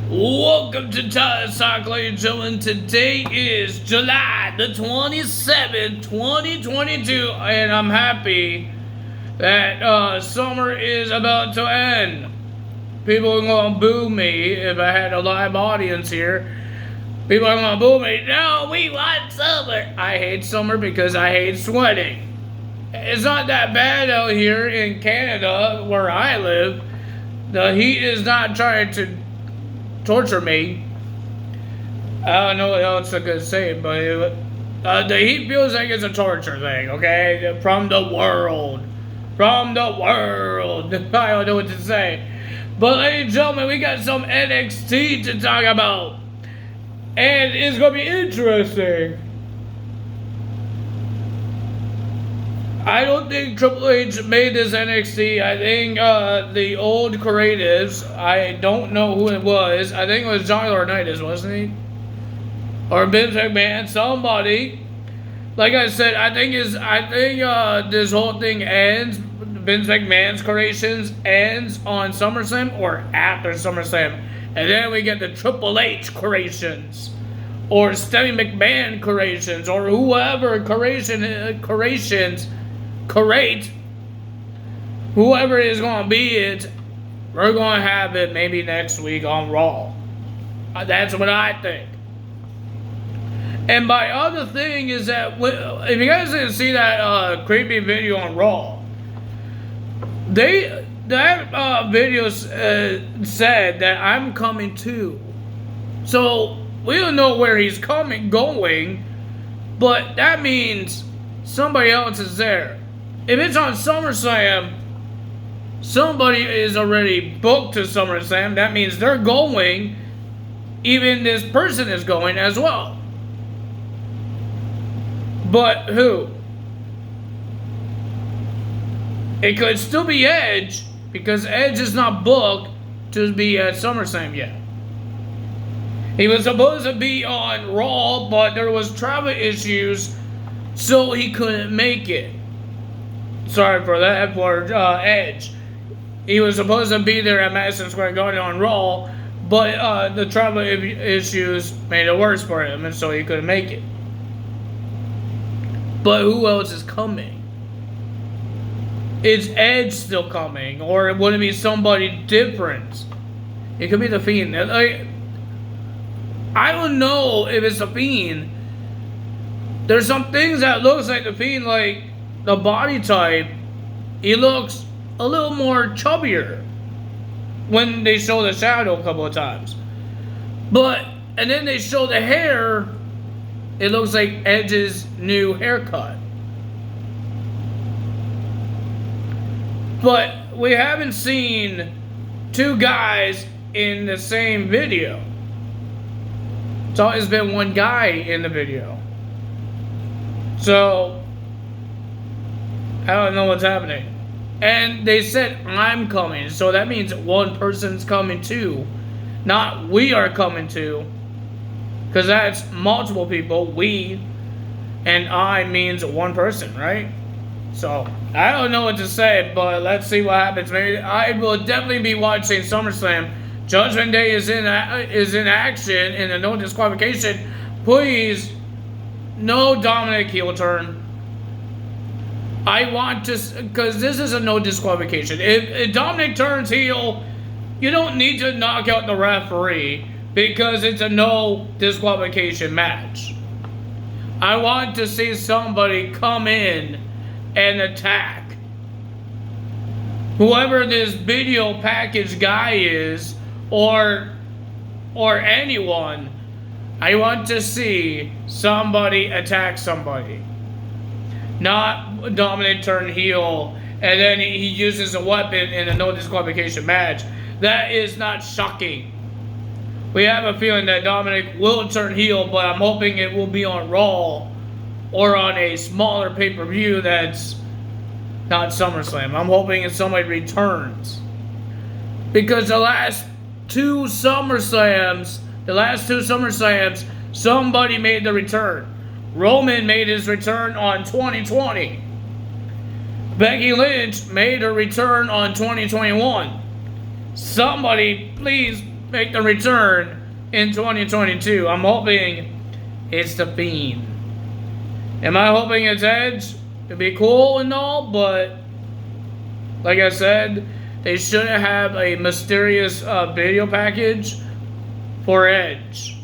Welcome to Tide Talk, ladies and gentlemen. Today is July the 27th, 2022, and I'm happy that summer is about to end. People are going to boo me if I had a live audience here. People are going to boo me. No, we want summer. I hate summer because I hate sweating. It's not that bad out here in Canada where I live. The heat is not trying to torture me. I don't know what else I could say, but the heat feels like it's a torture thing, okay? From the world. I don't know what to say. But ladies and gentlemen, we got some NXT to talk about. And it's going to be interesting. I don't think Triple H made this NXT. I think the old creatives, I don't know who it was. I think it was John Laurinaitis, wasn't he? Or Vince McMahon, somebody. Like I said, I think this whole thing ends. Vince McMahon's creations ends on SummerSlam or after SummerSlam, and then we get the Triple H creations, or Stephanie McMahon creations, or whoever creations. Correct. Whoever is going to be it, we're going to have it maybe next week on Raw. That's what I think. And my other thing is that if you guys didn't see that creepy video on Raw, that video said that I'm coming too. So we don't know where he's going, but that means somebody else is there. If it's on SummerSlam, somebody is already booked to SummerSlam. That means they're going. Even this person is going as well. But who? It could still be Edge, because Edge is not booked to be at SummerSlam yet. He was supposed to be on Raw, but there was travel issues, so he couldn't make it. Sorry for that, for Edge. He was supposed to be there at Madison Square Garden on Raw, but the travel issues made it worse for him, and so he couldn't make it. But who else is coming? Is Edge still coming, or would it be somebody different? It could be the Fiend. I don't know if it's the Fiend. There's some things that looks like the Fiend, like the body type. He looks a little more chubbier when they show the shadow a couple of times. And then they show the hair. It looks like Edge's new haircut. But we haven't seen two guys in the same video. It's always been one guy in the video. So I don't know what's happening. And they said I'm coming, so that means one person's coming too. Not we are coming too. Because that's multiple people. We and I means one person, right? So I don't know what to say, but let's see what happens. Maybe I will definitely be watching SummerSlam. Judgment Day is in action in a no disqualification. Please, no Dominic heel turn. I want to, because this is a no disqualification. If Dominic turns heel, you don't need to knock out the referee, because it's a no disqualification match. I want to see somebody come in and attack. Whoever this video package guy is, or anyone, I want to see somebody attack somebody. Not Dominic turn heel and then he uses a weapon in a no disqualification match. That is not shocking. We have a feeling that Dominic will turn heel, but I'm hoping it will be on Raw or on a smaller pay-per-view that's not SummerSlam. I'm hoping if somebody returns. Because the last two SummerSlams, somebody made the return. Roman made his return on 2020. Becky Lynch made her return on 2021. Somebody, please make the return in 2022. I'm hoping it's The Fiend. Am I hoping it's Edge? It'd be cool and all, but like I said, they shouldn't have a mysterious video package for Edge.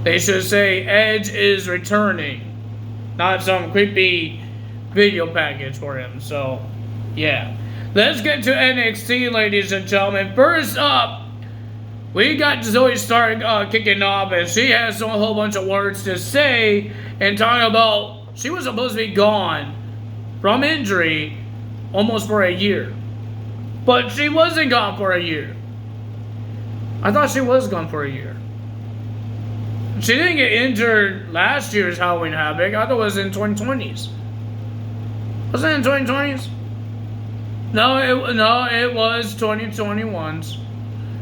They should say Edge is returning, not some creepy video package for him. So, yeah. Let's get to NXT, ladies and gentlemen. First up, we got Zoe Stark kicking off, and she has a whole bunch of words to say and talking about she was supposed to be gone from injury almost for a year. But she wasn't gone for a year. I thought she was gone for a year. She didn't get injured last year's Halloween Havoc. I thought it was in 2020s. Was it in 2020s? No, it was 2021's.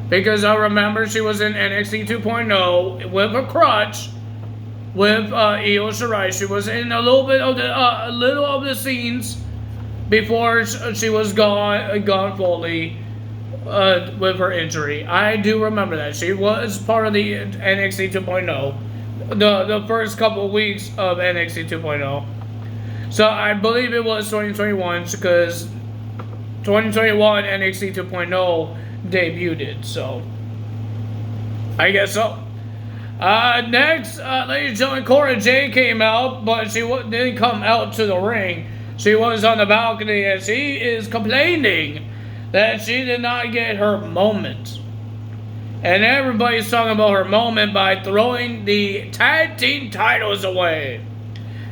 Because I remember she was in NXT 2.0 with a crutch with Io Shirai. She was in a little of the scenes before she was gone fully with her injury. I do remember that. She was part of the NXT 2.0, the first couple of weeks of NXT 2.0. So I believe it was 2021 because 2021 NXT 2.0 debuted. So I guess so. Next, ladies and gentlemen, Cora Jade came out, but she didn't come out to the ring. She was on the balcony, and she is complaining that she did not get her moment. And everybody's talking about her moment by throwing the tag team titles away.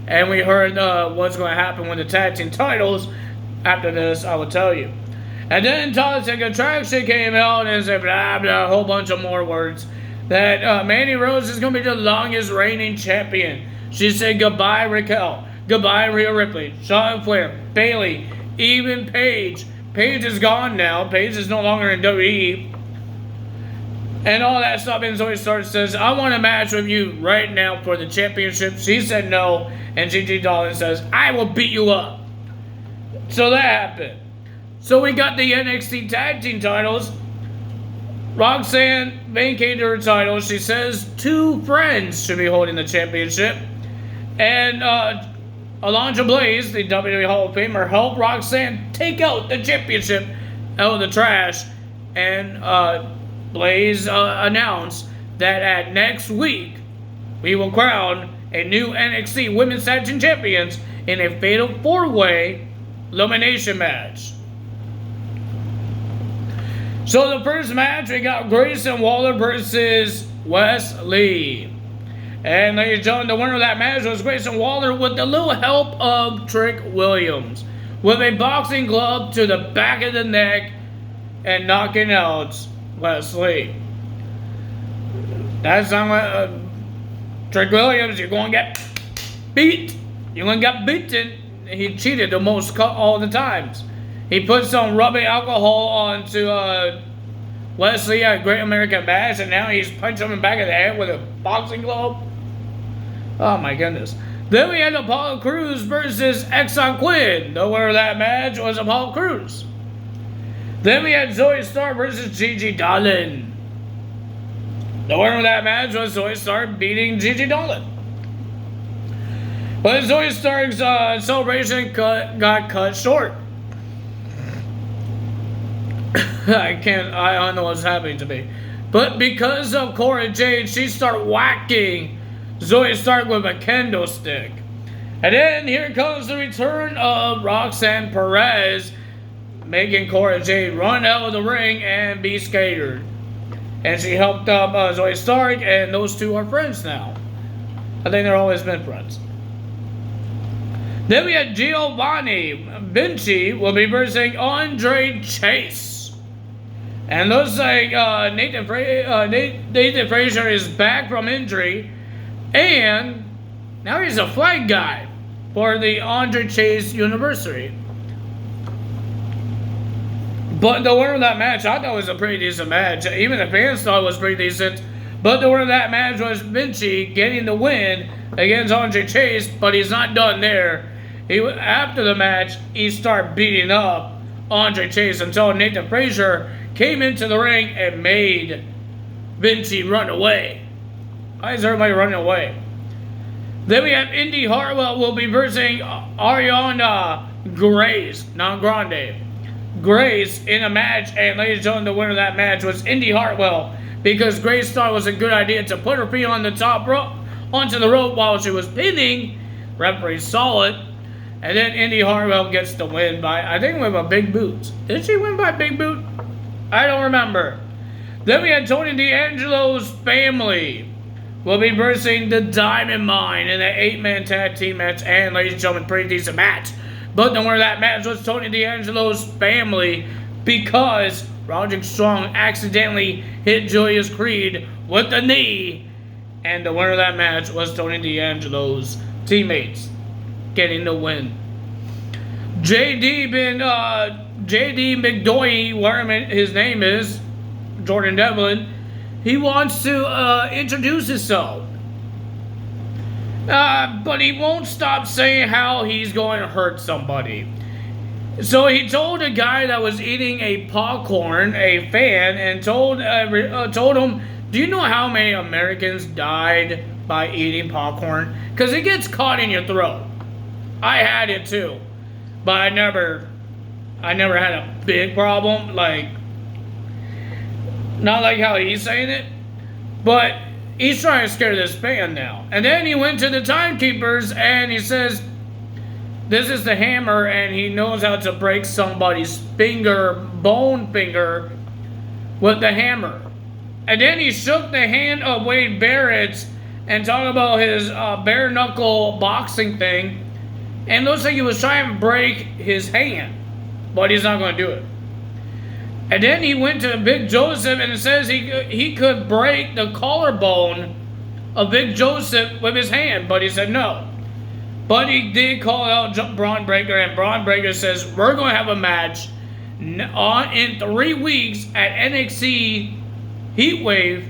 And we heard what's going to happen with the tag team titles. After this, I will tell you. And then Toxic Attraction came out and said blah blah, a whole bunch of more words. That Mandy Rose is going to be the longest reigning champion. She said goodbye Raquel, goodbye Rhea Ripley, Charlotte Flair, Bayley, even Paige. Paige is gone now. Paige is no longer in WWE. And all that stuff. And Zoe Stark says, I want a match with you right now for the championship. She said no. And Gigi Dolan says, I will beat you up. So that happened. So we got the NXT tag team titles. Roxanne vacated her title. She says 2 friends should be holding the championship. And Alundra Blaze, the WWE Hall of Famer, helped Roxanne take out the championship out of the trash. And Blaze announced that at next week, we will crown a new NXT Women's Tag Team Champions in a fatal 4-way elimination match. So the first match, we got Grayson Waller versus Wes Lee. And ladies and gentlemen, the winner of that match was Grayson Waller with the little help of Trick Williams. With a boxing glove to the back of the neck and knocking out Wes Lee. That's not Trick Williams, you're going to get beat. You're going to get beaten. He cheated the most all the times. He put some rubbing alcohol onto Wesley at Great American Bash, and now he's punching him in the back of the head with a boxing glove. Oh my goodness. Then we had Apollo Crews versus Exxon Quinn. The winner of that match was Apollo Crews. Then we had Zoe Stark versus Gigi Dolan. The winner of that match was Zoe Stark beating Gigi Dolan. But Zoe Stark's celebration got cut short. I don't know what's happening to me. But because of Cora Jade, she started whacking Zoe Stark with a kendo stick. And then here comes the return of Roxanne Perez, making Cora Jade run out of the ring and be scared. And she helped up Zoe Stark, and those two are friends now. I think they've always been friends. Then we had Giovanni Vinci will be versing Andre Chase. And looks like Nathan Frazier is back from injury. And now he's a flag guy for the Andre Chase University. But the winner of that match, I thought was a pretty decent match. Even the fans thought it was pretty decent. But the winner of that match was Vinci getting the win against Andre Chase. But he's not done there. After the match, he started beating up Andre Chase until Nathan Frazier came into the ring and made Vinci run away. Why is everybody running away? Then we have Indy Hartwell will be versing Ariana Grace, not Grande. Grace in a match, and ladies and gentlemen, the winner of that match was Indy Hartwell because Grace thought it was a good idea to put her feet on the top rope, onto the rope while she was pinning. Referee saw it, and then Indy Hartwell gets the win by, I think, with a big boot. Did she win by big boot? I don't remember. Then we had Tony D'Angelo's family will be versing the Diamond Mine in an 8-man tag team match, and ladies and gentlemen, pretty decent match. But the winner of that match was Tony D'Angelo's family because Roderick Strong accidentally hit Julius Creed with the knee, and the winner of that match was Tony D'Angelo's teammates getting the win. JD McDoy, whatever his name is, Jordan Devlin, he wants to introduce himself. But he won't stop saying how he's going to hurt somebody. So he told a guy that was eating a popcorn, a fan, and told him, do you know how many Americans died by eating popcorn? Because it gets caught in your throat. I had it too. But I never had a big problem, like, not like how he's saying it, but he's trying to scare this fan now. And then he went to the timekeepers and he says, this is the hammer, and he knows how to break somebody's bone finger with the hammer. And then he shook the hand of Wade Barrett and talked about his bare knuckle boxing thing, and looks like he was trying to break his hand, but he's not going to do it. And then he went to Big Joseph and it says he could break the collarbone of Big Joseph with his hand, but he said no. But he did call out Braun Breaker, and Braun Breaker says, we're going to have a match in 3 weeks at NXT Heatwave,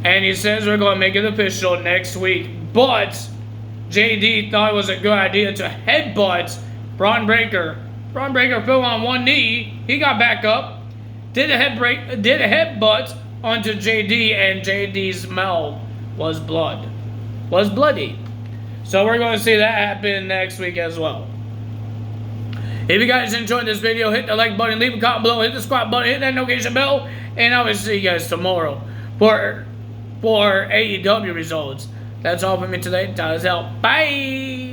and he says we're going to make it official next week. But JD thought it was a good idea to headbutt Braun Breaker. Braun Breaker fell on one knee. He got back up, did a headbutt onto JD, and JD's mouth was bloody. So we're going to see that happen next week as well. If you guys enjoyed this video, hit the like button, leave a comment below, hit the subscribe button, hit that notification bell, and I will see you guys tomorrow for AEW results. That's all for me today. Time is out. Bye.